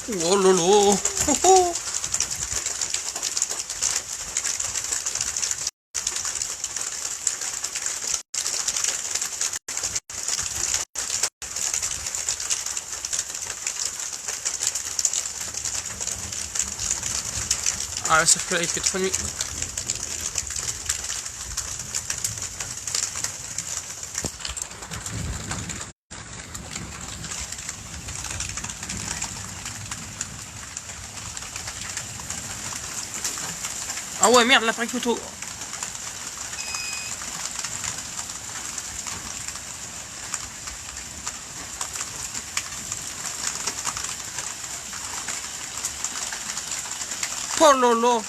Oh lolo. Oh, oh. Ah, sauf que là il fait trop nuit. Ah ouais, merde, l'appareil photo. Oh lolo.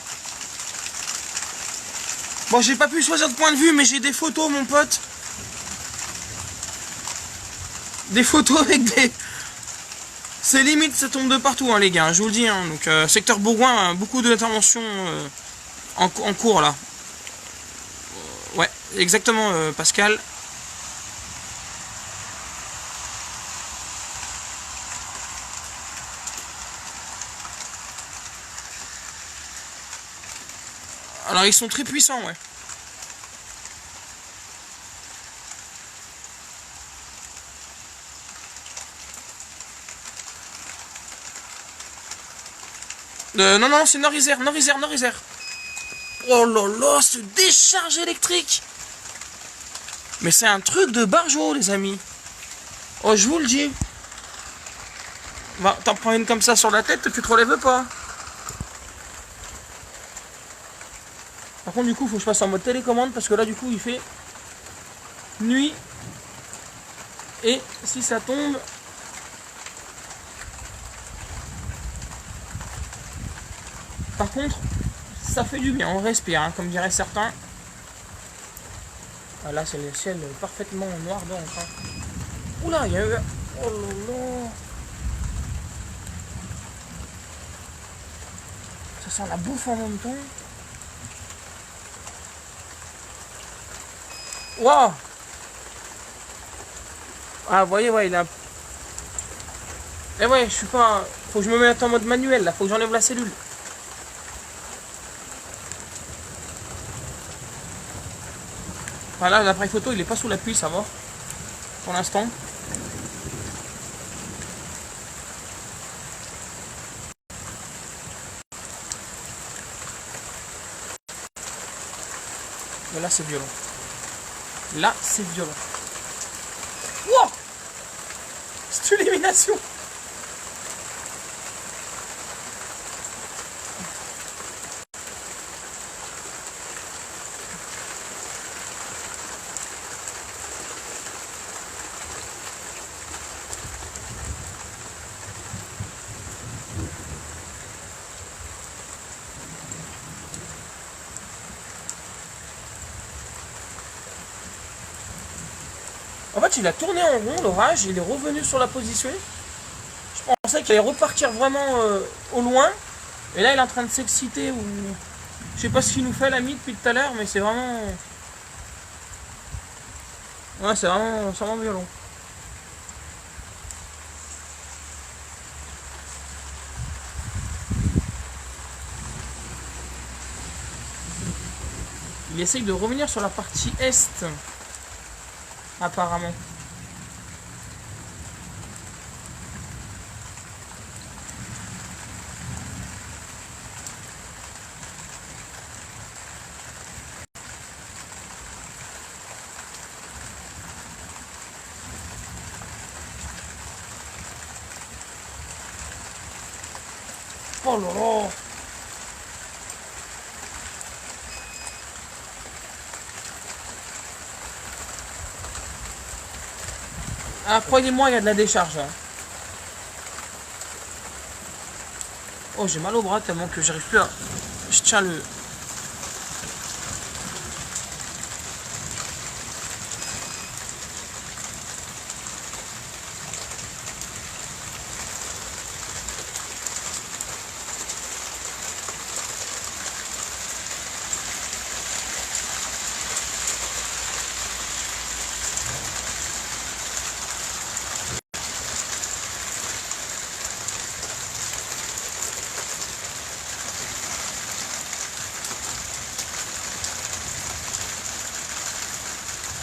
Bon, j'ai pas pu choisir de point de vue, mais j'ai des photos, mon pote. Des photos avec des... C'est limite, ça tombe de partout, hein, les gars, je vous le dis. Hein. Donc, secteur Bourgoin, beaucoup d'interventions en cours, là. Ouais, exactement, Pascal. Alors, ils sont très puissants, ouais. Non, non, c'est Nord-Isère, Nord-Isère, Nord-Isère. Oh là là, ce décharge électrique. Mais c'est un truc de barjo, les amis. Oh, je vous le dis. Va, t'en prends une comme ça sur la tête, tu te relèves pas. Par contre, du coup, faut que je passe en mode télécommande parce que là, du coup, il fait nuit. Et si ça tombe... Par contre, ça fait du bien, on respire, hein, comme diraient certains. Ah, là, c'est le ciel parfaitement noir blanc. Hein. Oula, il y a eu... Oh là là. Ça sent la bouffe en même temps. Waouh. Ah, vous voyez, ouais, il a... Eh ouais, je suis pas... Faut que je me mette en mode manuel, là. Faut que j'enlève la cellule. Voilà, l'appareil photo, il est pas sous la pluie, ça va. Pour l'instant. Mais là, c'est violent. Là, c'est violent. Wow. C'est une élimination. En fait, il a tourné en rond, l'orage, il est revenu sur la position. Je pensais qu'il allait repartir vraiment au loin. Et là, il est en train de s'exciter. Ou... Je sais pas ce qu'il nous fait, l'ami, depuis tout à l'heure, mais c'est vraiment... Ouais, c'est vraiment violent. Il essaye de revenir sur la partie est, apparemment. Oh là là. Ah, croyez-moi, il y a de la décharge. Hein. Oh, j'ai mal au bras tellement que j'arrive plus à... Je tiens le...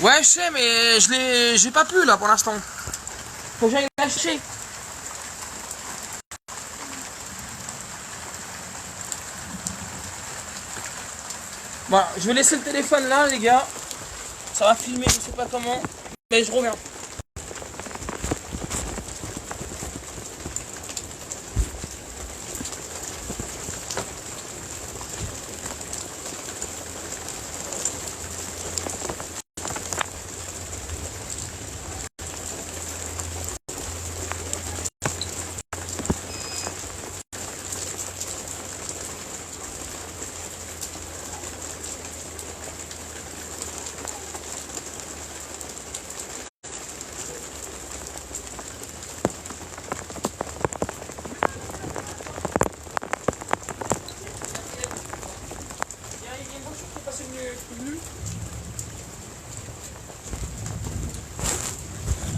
Ouais, je sais, mais j'ai pas pu là pour l'instant. Faut que j'aille l'acheter. Voilà, je vais laisser le téléphone là, les gars. Ça va filmer, je sais pas comment, mais je reviens.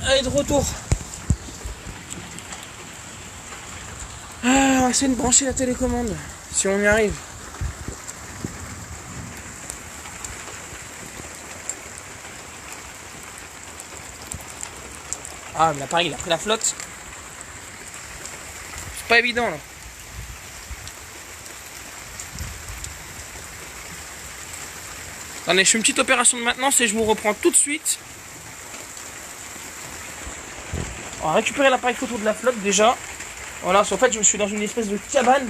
Allez, de retour. On va essayer de brancher la télécommande, si on y arrive. Ah, mais l'appareil, il a pris la flotte. C'est pas évident, là. Attendez, je fais une petite opération de maintenance et je vous reprends tout de suite. On va récupérer l'appareil photo de la flotte déjà. Voilà, en fait, je suis dans une espèce de cabane.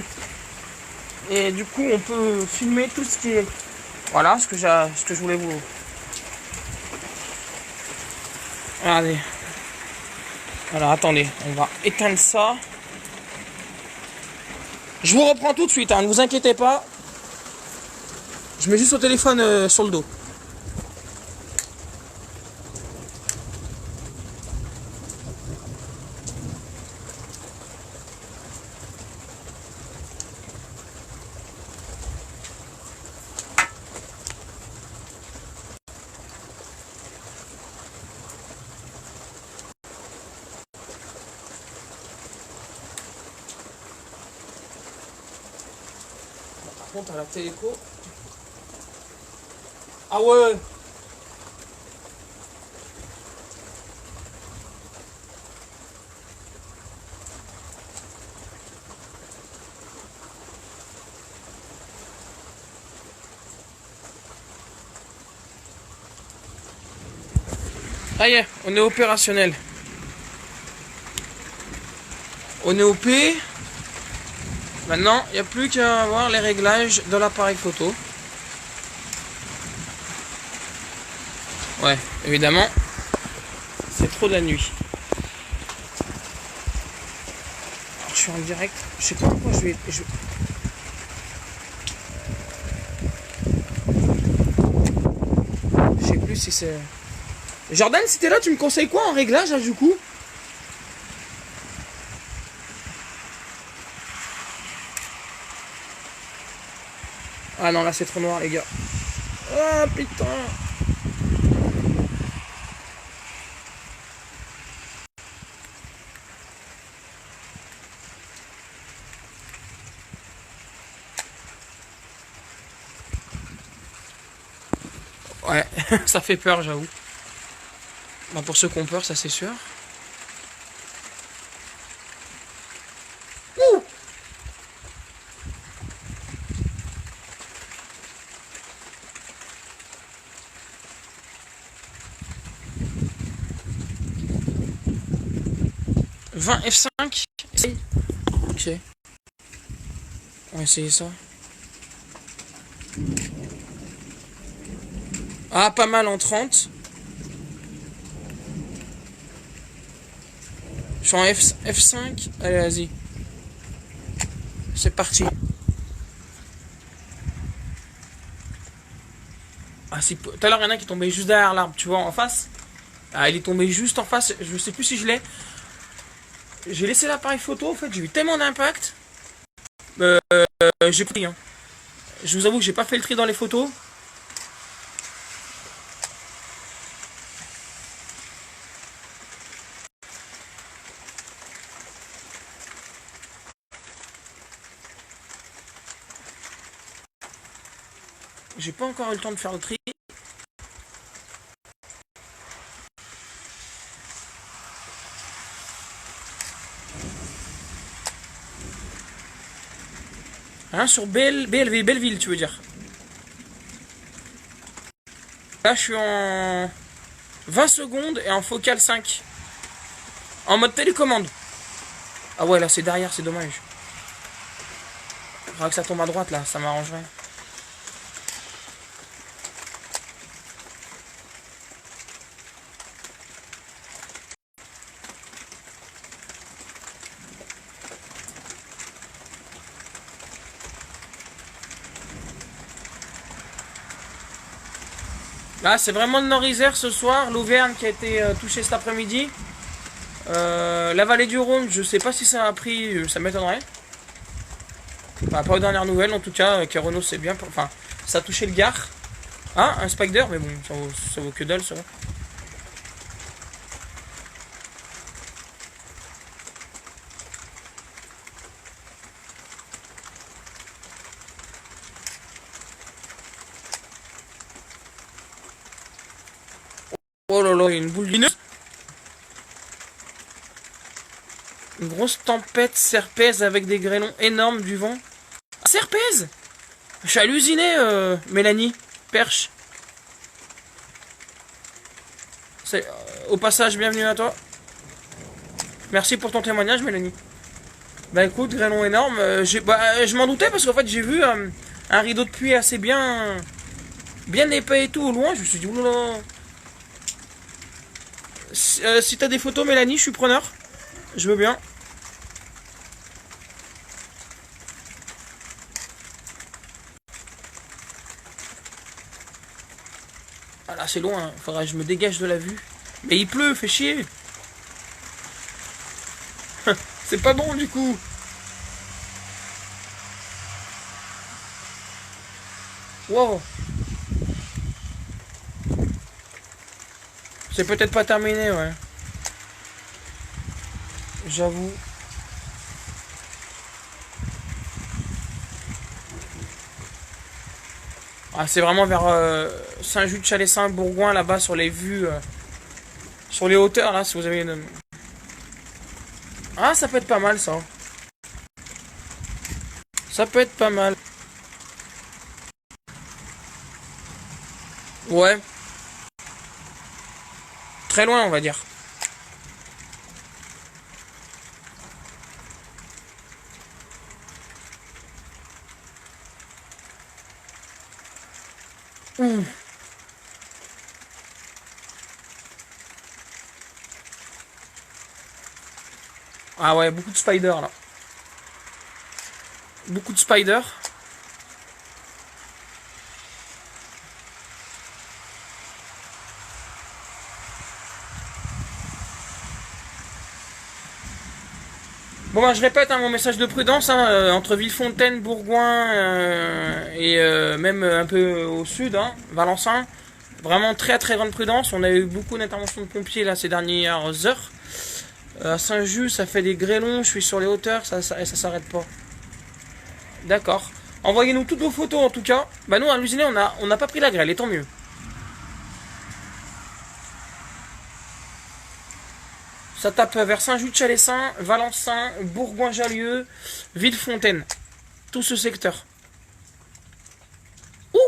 Et du coup, on peut filmer tout ce qui est... Voilà, ce que je voulais vous... Regardez. Alors, attendez, on va éteindre ça. Je vous reprends tout de suite, hein, ne vous inquiétez pas. Je mets juste au téléphone sur le dos. Par contre, à la téléco... Ah ouais. Ça y est, on est opérationnel. On est OP. Maintenant, il n'y a plus qu'à avoir les réglages de l'appareil photo. Ouais, évidemment, c'est trop de la nuit. Alors, je suis en direct. Je sais pas pourquoi je vais... Je sais plus si c'est... Jordan, si t'es là, tu me conseilles quoi en réglage, là, du coup? Ah non, là, c'est trop noir, les gars. Ah, putain. Ouais, ça fait peur, j'avoue. Bah, pour ceux qui ont peur, ça c'est sûr. Ouh. « 20 F5 ». Ok. On va essayer ça. Ah, pas mal en 30. Je suis en F5. Allez, vas-y. C'est parti. Ah, si, tout à l'heure, il y en a qui est tombé juste derrière l'arbre, tu vois, en face. Ah, il est tombé juste en face. Je sais plus si je l'ai. J'ai laissé l'appareil photo, en fait. J'ai eu tellement d'impact. J'ai pris. Hein. Je vous avoue que j'ai pas fait le tri dans les photos. J'ai pas encore eu le temps de faire le tri. Hein, sur BLV, Belleville, tu veux dire. Là, je suis en 20 secondes et en focal 5. En mode télécommande. Ah ouais, là, c'est derrière, c'est dommage. Faudra que ça tombe à droite, là, ça m'arrangerait. Là, c'est vraiment le Nord-Isère ce soir. L'Auvergne qui a été touchée cet après-midi. La vallée du Rhône, je sais pas si ça a pris, ça m'étonnerait. Enfin, pas aux dernières nouvelles, en tout cas, Renault c'est bien. Enfin, ça a touché le Gard. Ah, un Spider, mais bon, ça vaut que dalle, ça va. Oh là là, il y a une boule lumineuse. Une grosse tempête serpèse avec des grêlons énormes du vent. Ah, serpèse! Je suis halluciné, Mélanie. Perche. Au passage, bienvenue à toi. Merci pour ton témoignage, Mélanie. Bah écoute, grêlon énorme. Je m'en doutais parce qu'en fait, j'ai vu un rideau de pluie assez bien épais et tout au loin. Je me suis dit, oulala. Si t'as des photos, Mélanie, je suis preneur. Je veux bien. Ah là, c'est loin. Faudra que je me dégage de la vue. Mais il pleut, fait chier. C'est pas bon du coup. Wow. C'est peut-être pas terminé, ouais. J'avoue. Ah, c'est vraiment vers Saint-Just-de-Chalessin, Bourgoin, là-bas, sur les vues, sur les hauteurs, là, si vous avez une... Ah, ça peut être pas mal, ça. Ça peut être pas mal. Ouais. Très loin, on va dire. Ouh. Ah ouais, beaucoup de spiders, là. Beaucoup de spiders. Bon bah je répète mon message de prudence entre Villefontaine, Bourgoin et même un peu au sud, Valencin. Vraiment très très grande prudence. On a eu beaucoup d'interventions de pompiers là ces dernières heures. À Saint-Just, ça fait des grêlons. Je suis sur les hauteurs, ça s'arrête pas. D'accord. Envoyez-nous toutes vos photos en tout cas. Bah nous à l'usiné on n'a pas pris la grêle et tant mieux. Ça tape vers Saint-Just-de-Chalessin, Valencin, Bourgoin-Jallieu, Villefontaine. Tout ce secteur. Ouh!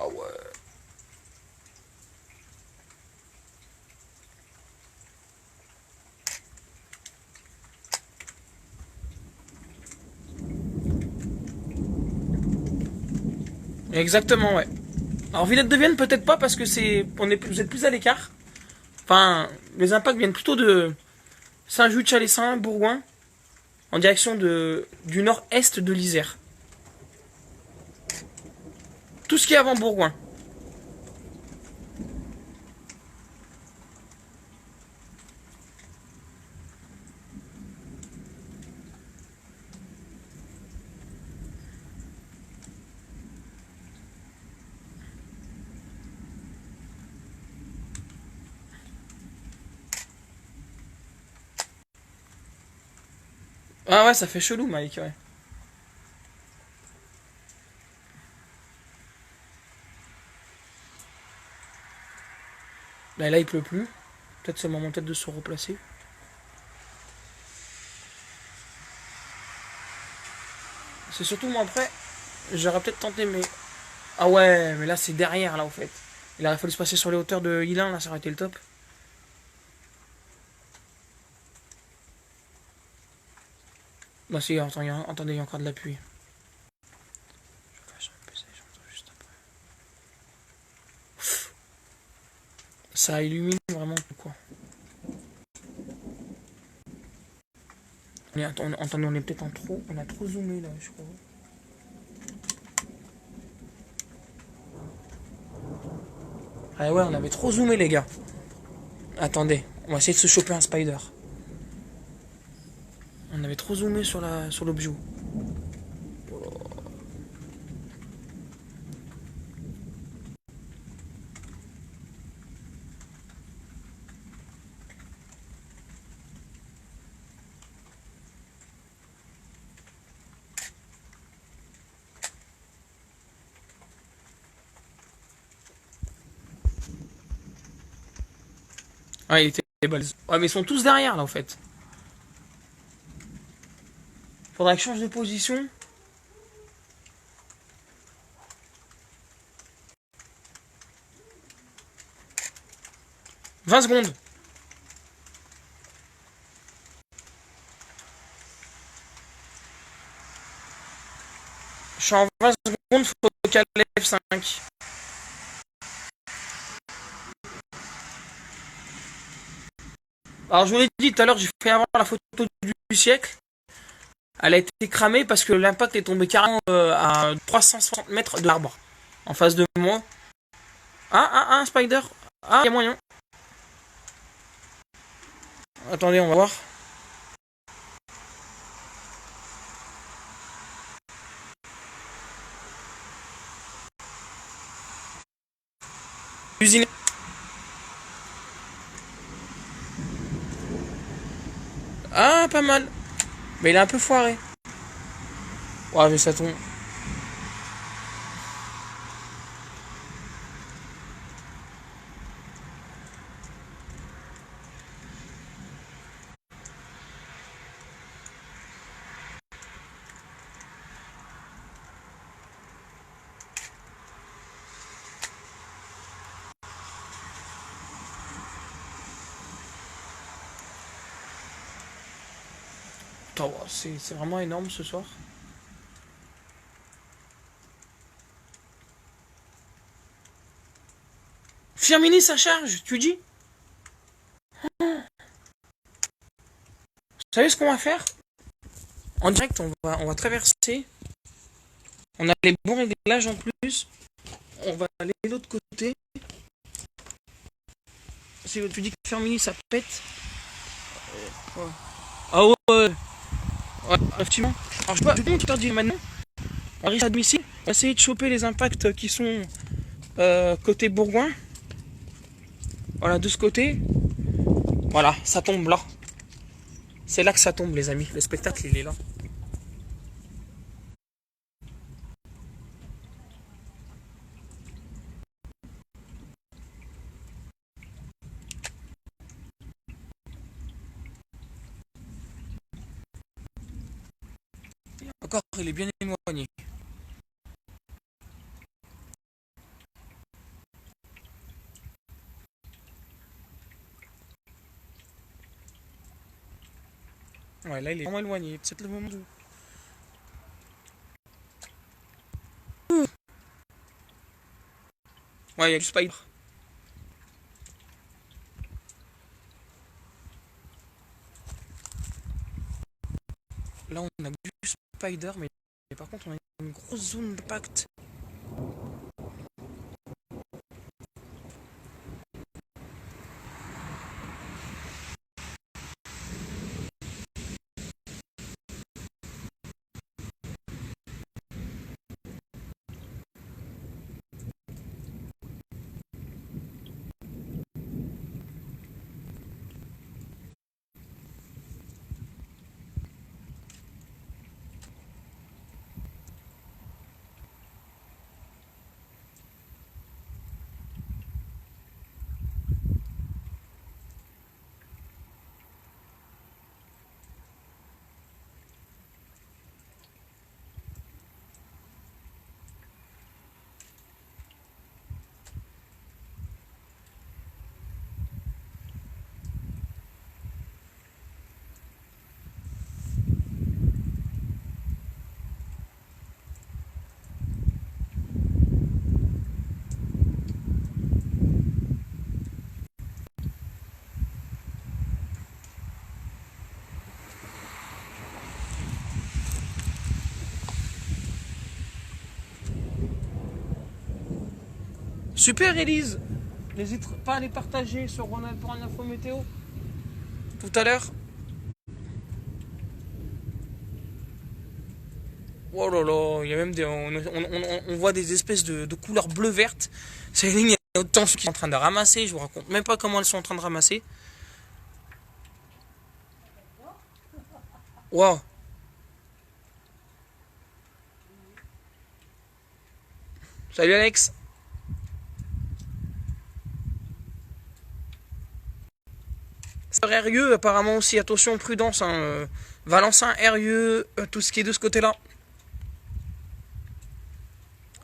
Ah ouais. Exactement, ouais. Alors Villette de Vienne peut-être pas parce que vous êtes plus à l'écart. Enfin, les impacts viennent plutôt de Saint-Just-de-Chalessin, Bourgoin, en direction du nord-est de l'Isère. Tout ce qui est avant Bourgoin. Ah ouais, ça fait chelou, Mike, ouais. Là, il pleut plus. Peut-être c'est le moment peut-être de se replacer. C'est surtout moi après, j'aurais peut-être tenté, mais. Ah ouais, mais là c'est derrière, là, au fait. Il aurait fallu se passer sur les hauteurs de I1, là, ça aurait été le top. Bah si, attendez, il y a encore de la pluie. Ça illumine vraiment tout, quoi. Attendez, on est peut-être en trop. On a trop zoomé là, je crois. Ah ouais, on avait trop zoomé, les gars. Attendez, on va essayer de se choper un spider. On avait trop zoomé sur l'objet. Ouais, il était balèze. Ouais, mais ils sont tous derrière là, en fait. Faudrait que je change de position. 20 secondes. Je suis en 20 secondes, faut qu'elle lève 5. Alors je vous l'ai dit tout à l'heure, j'ai fait avoir la photo du siècle. Elle a été cramée parce que l'impact est tombé carrément à 360 mètres de l'arbre. En face de moi. Un spider. Ah, il y a moyen. Attendez, on va voir. Usine. Ah, pas mal. Mais il est un peu foiré. Ouais, mais ça tombe. Putain, c'est vraiment énorme ce soir. Firmini, ça charge, tu dis? Vous savez ce qu'on va faire? En direct, on va traverser. On a les bons réglages en plus. On va aller de l'autre côté. Si tu dis que Firmini, ça pète. Ouais. Ah ouais. Ouais, effectivement. Alors je sais pas, je te dis maintenant. On arrive à domicile. On va essayer de choper les impacts qui sont côté Bourgoin. Voilà, de ce côté. Voilà, ça tombe là. C'est là que ça tombe, les amis. Le spectacle, il est là. Encore, il est bien éloigné. Ouais, là, il est vraiment éloigné. C'est le moment où... Ouais, il y a du spider. Là, on a du spider, mais par contre, on a une grosse zone d'impact. Super Elise. N'hésite pas à les partager sur Ronald pour un info météo. Tout à l'heure. Oh là là, il y a même des. On voit des espèces de couleurs bleu-verte. C'est une ligne, il y a autant ceux qui sont en train de ramasser. Je vous raconte même pas comment elles sont en train de ramasser. Waouh. Salut Alex. Rieux, apparemment aussi, attention, prudence. Hein, Valencin, Rieux, tout ce qui est de ce côté-là.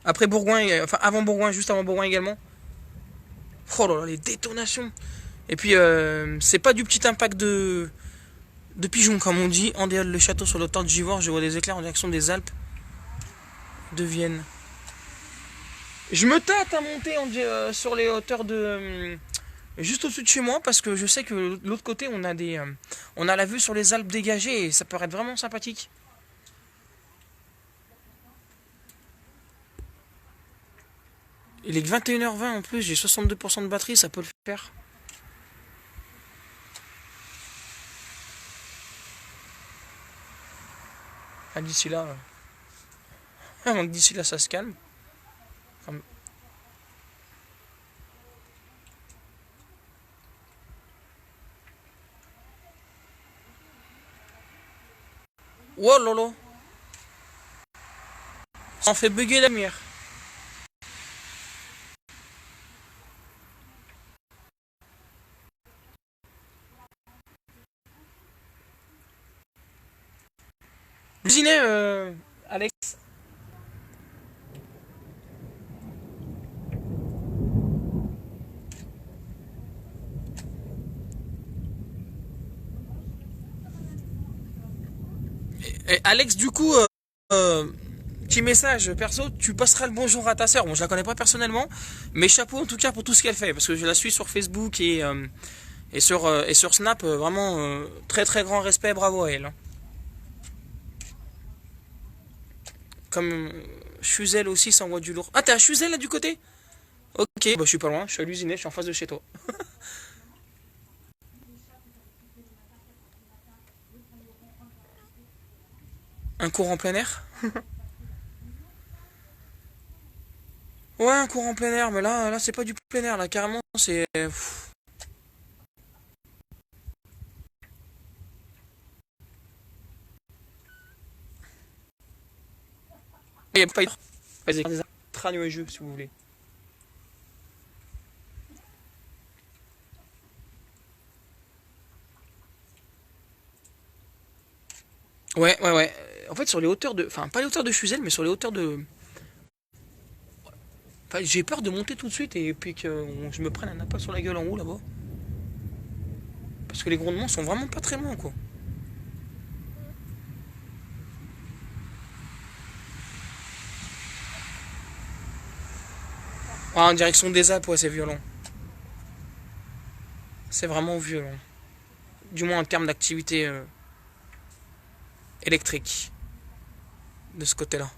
Après Bourgoin, enfin avant Bourgoin, juste avant Bourgoin également. Oh là là, les détonations. Et puis, c'est pas du petit impact de pigeons, comme on dit. En dehors le château sur le temps de Givors, je vois des éclairs en direction des Alpes de Vienne. Je me tâte à monter sur les hauteurs de. Juste au-dessus de chez moi, parce que je sais que de l'autre côté, on a la vue sur les Alpes dégagées et ça peut être vraiment sympathique. Il est que 21h20 en plus, j'ai 62% de batterie, ça peut le faire. Ah, d'ici là. D'ici là, ça se calme. Enfin, oh lolo. Ça en fait bugger la lumière. Lusinet, Alex. Et Alex, du coup, petit message perso, tu passeras le bonjour à ta sœur. Bon, je la connais pas personnellement, mais chapeau en tout cas pour tout ce qu'elle fait, parce que je la suis sur Facebook et sur Snap, vraiment très très grand respect, bravo à elle. Hein. Comme Chuzel aussi s'envoie du lourd. Ah, t'es à Chuzel là du côté? Ok, bah je suis pas loin, je suis à l'usinet, je suis en face de chez toi. Un cours en plein air? Ouais, un cours en plein air, mais là c'est pas du plein air, là carrément c'est. Il y a pas des très nuageux si vous voulez. Ouais, ouais, ouais. En fait, sur les hauteurs de. Enfin, pas les hauteurs de Chuzel, mais sur les hauteurs de. Enfin, j'ai peur de monter tout de suite et puis que je me prenne un appât sur la gueule en haut là-bas. Parce que les grondements sont vraiment pas très loin, quoi. Ah, en direction des Alpes, ouais, c'est violent. C'est vraiment violent. Du moins en termes d'activité électrique. De ce côté-là.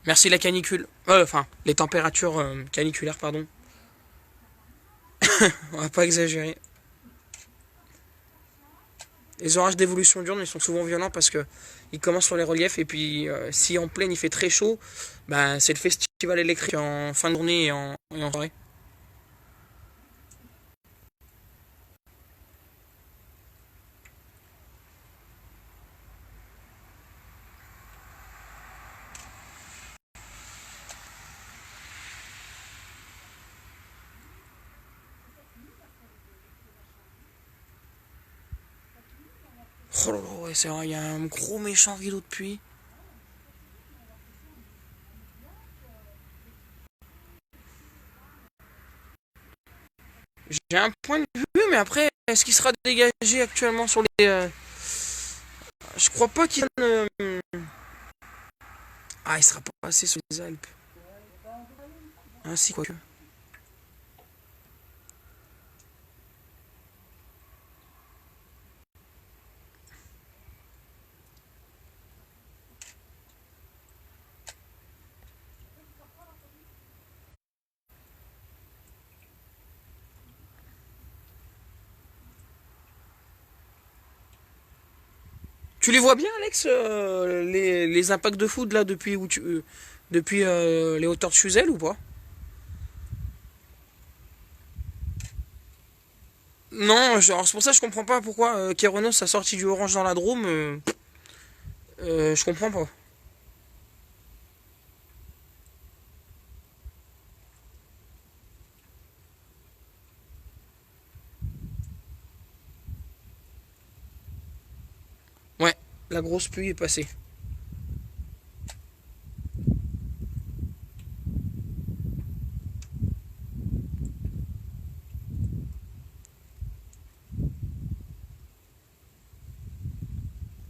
Merci la canicule. Enfin, les températures caniculaires, pardon. On va pas exagérer. Les orages d'évolution diurne, ils sont souvent violents parce que ils commencent sur les reliefs et puis si en pleine il fait très chaud, bah, c'est le festival électrique en fin de journée et en soirée. Oh là là, ouais, c'est vrai, il y a un gros méchant rideau de pluie. J'ai un point de vue, mais après, est-ce qu'il sera dégagé actuellement sur les. Je crois pas qu'il y ait. Ah, il sera pas passé sur les Alpes. Ah, si, quoique. Tu les vois bien, Alex, les impacts de foudre là depuis depuis les hauteurs de Chuzel ou pas? Non, genre, c'est pour ça que je comprends pas pourquoi Kéronos a sorti du orange dans la Drôme. Je comprends pas. Ouais, la grosse pluie est passée.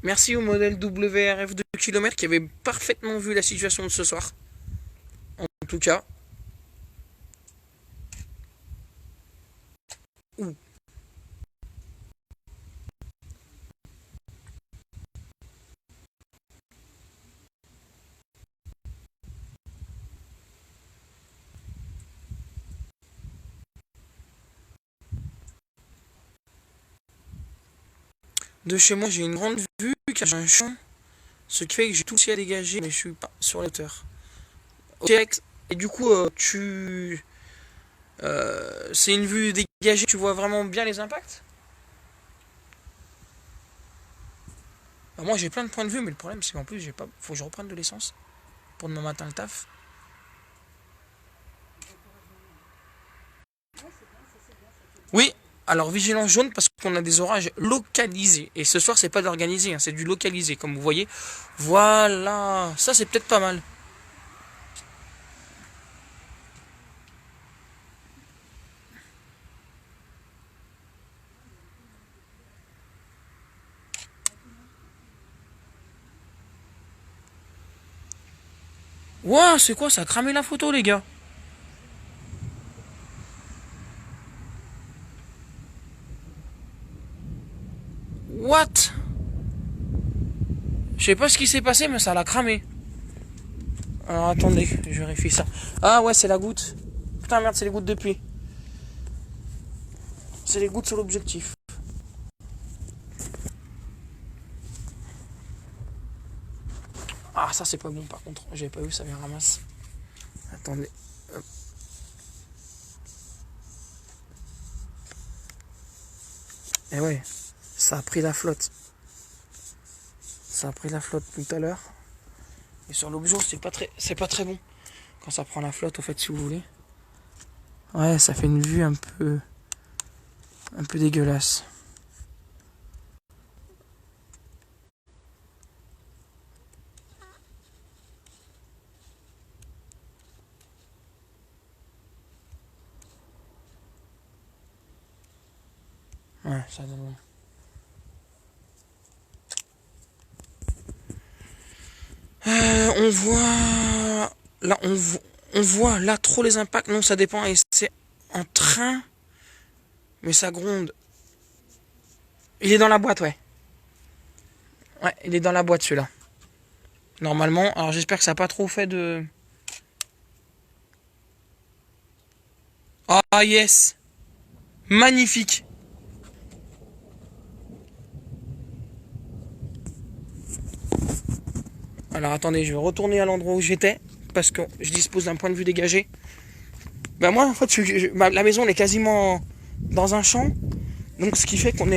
Merci au modèle WRF de kilomètres qui avait parfaitement vu la situation de ce soir. En tout cas. Ouh. De chez moi, j'ai une grande vue car j'ai un champ. Ce qui fait que j'ai tout le ciel dégagé, mais je suis pas sur la hauteur. Ok, Alex. Et du coup, c'est une vue dégagée, tu vois vraiment bien les impacts? Bah, moi j'ai plein de points de vue, mais le problème c'est qu'en plus j'ai pas. Faut que je reprenne de l'essence pour demain matin le taf. Oui, alors vigilance jaune parce qu'on a des orages localisés. Et ce soir c'est pas d'organiser, hein, c'est du localisé, comme vous voyez. Voilà, ça c'est peut-être pas mal. Ouah, c'est quoi ça a cramé la photo les gars? What? Je sais pas ce qui s'est passé mais ça l'a cramé. Alors attendez, je vérifie ça. Ah ouais c'est la goutte. Putain merde c'est les gouttes de pluie. C'est les gouttes sur l'objectif. Ah ça c'est pas bon par contre, j'avais pas vu ça vient ramasse. Attendez. Et ouais, ça a pris la flotte. Ça a pris la flotte tout à l'heure. Et sur l'objet, c'est pas très bon. Quand ça prend la flotte, au fait, si vous voulez. Ouais, ça fait une vue un peu dégueulasse. Ouais, ça donne. On voit. Là, on voit là trop les impacts. Non, ça dépend. Et c'est en train. Mais ça gronde. Il est dans la boîte, ouais. Ouais, il est dans la boîte celui-là. Normalement. Alors j'espère que ça n'a pas trop fait de. Ah, yes! Magnifique! Alors attendez, je vais retourner à l'endroit où j'étais. Parce que je dispose d'un point de vue dégagé. Ben moi, en fait, la maison elle est quasiment dans un champ. Donc ce qui fait on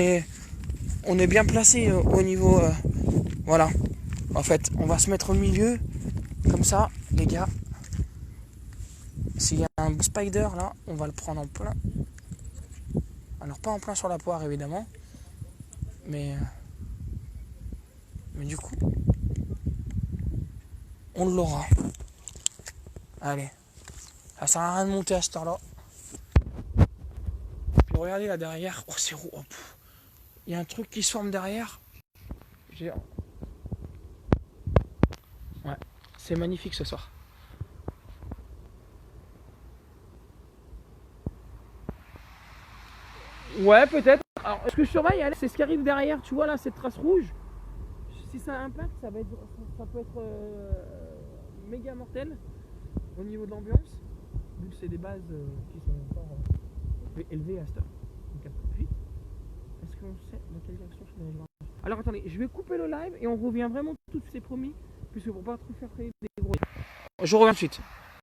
est bien placé au niveau. Voilà. En fait, on va se mettre au milieu. Comme ça, les gars. S'il y a un spider là, on va le prendre en plein. Alors pas en plein sur la poire évidemment. Mais du coup, on l'aura. Allez. Ça sert à rien de monter à cette heure-là. Puis regardez là derrière. Oh c'est roux. Il y a un truc qui se forme derrière. Ouais. C'est magnifique ce soir. Ouais, peut-être. Alors, ce que je surveille, c'est ce qui arrive derrière. Tu vois là, cette trace rouge. Si ça impacte, ça peut être méga mortel au niveau de l'ambiance. Vu que c'est des bases qui sont encore élevées à cette heure. Donc, vite. Est-ce qu'on sait dans quelle direction je vais aller voir? Alors attendez, je vais couper le live et on revient vraiment tout de suite, c'est promis, puisque pour pas trop faire des gros. Je reviens tout de suite.